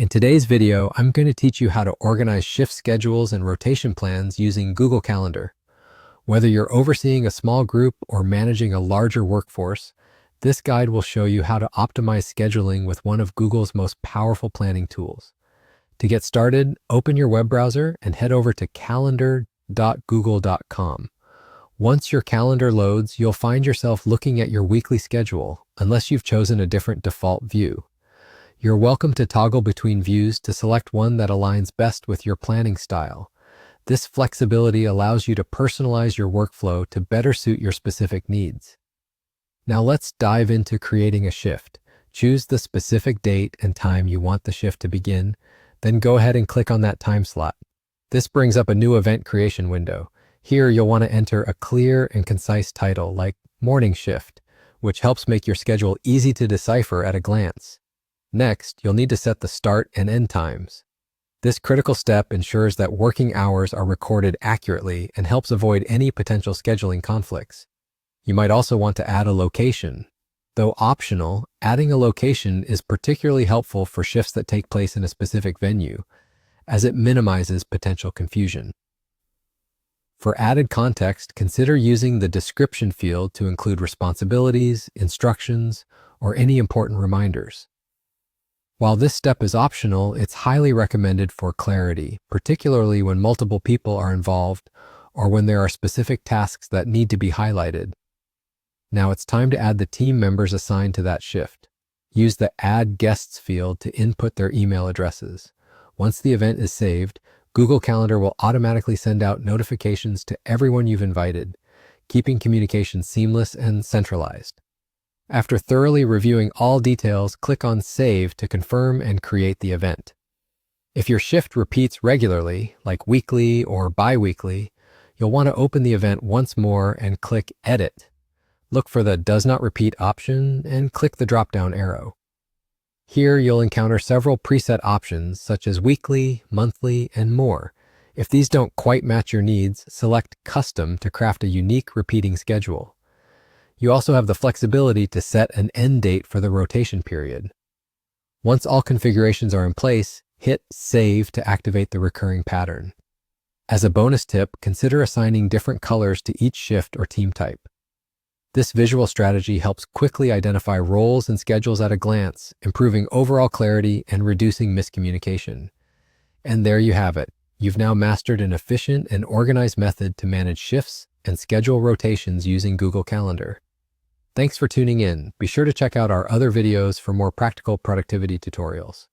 In today's video, I'm going to teach you how to organize shift schedules and rotation plans using Google Calendar. Whether you're overseeing a small group or managing a larger workforce, this guide will show you how to optimize scheduling with one of Google's most powerful planning tools. To get started, open your web browser and head over to calendar.google.com. Once your calendar loads, you'll find yourself looking at your weekly schedule, unless you've chosen a different default view. You're welcome to toggle between views to select one that aligns best with your planning style. This flexibility allows you to personalize your workflow to better suit your specific needs. Now let's dive into creating a shift. Choose the specific date and time you want the shift to begin, then go ahead and click on that time slot. This brings up a new event creation window. Here you'll want to enter a clear and concise title like Morning Shift, which helps make your schedule easy to decipher at a glance. Next, you'll need to set the start and end times. This critical step ensures that working hours are recorded accurately and helps avoid any potential scheduling conflicts. You might also want to add a location. Though optional, adding a location is particularly helpful for shifts that take place in a specific venue, as it minimizes potential confusion. For added context, consider using the description field to include responsibilities, instructions, or any important reminders. While this step is optional, it's highly recommended for clarity, particularly when multiple people are involved or when there are specific tasks that need to be highlighted. Now it's time to add the team members assigned to that shift. Use the Add Guests field to input their email addresses. Once the event is saved, Google Calendar will automatically send out notifications to everyone you've invited, keeping communication seamless and centralized. After thoroughly reviewing all details, click on Save to confirm and create the event. If your shift repeats regularly, like weekly or bi-weekly, you'll want to open the event once more and click Edit. Look for the Does Not Repeat option and click the drop-down arrow. Here you'll encounter several preset options such as weekly, monthly, and more. If these don't quite match your needs, select Custom to craft a unique repeating schedule. You also have the flexibility to set an end date for the rotation period. Once all configurations are in place, hit Save to activate the recurring pattern. As a bonus tip, consider assigning different colors to each shift or team type. This visual strategy helps quickly identify roles and schedules at a glance, improving overall clarity and reducing miscommunication. And there you have it. You've now mastered an efficient and organized method to manage shifts and schedule rotations using Google Calendar. Thanks for tuning in. Be sure to check out our other videos for more practical productivity tutorials.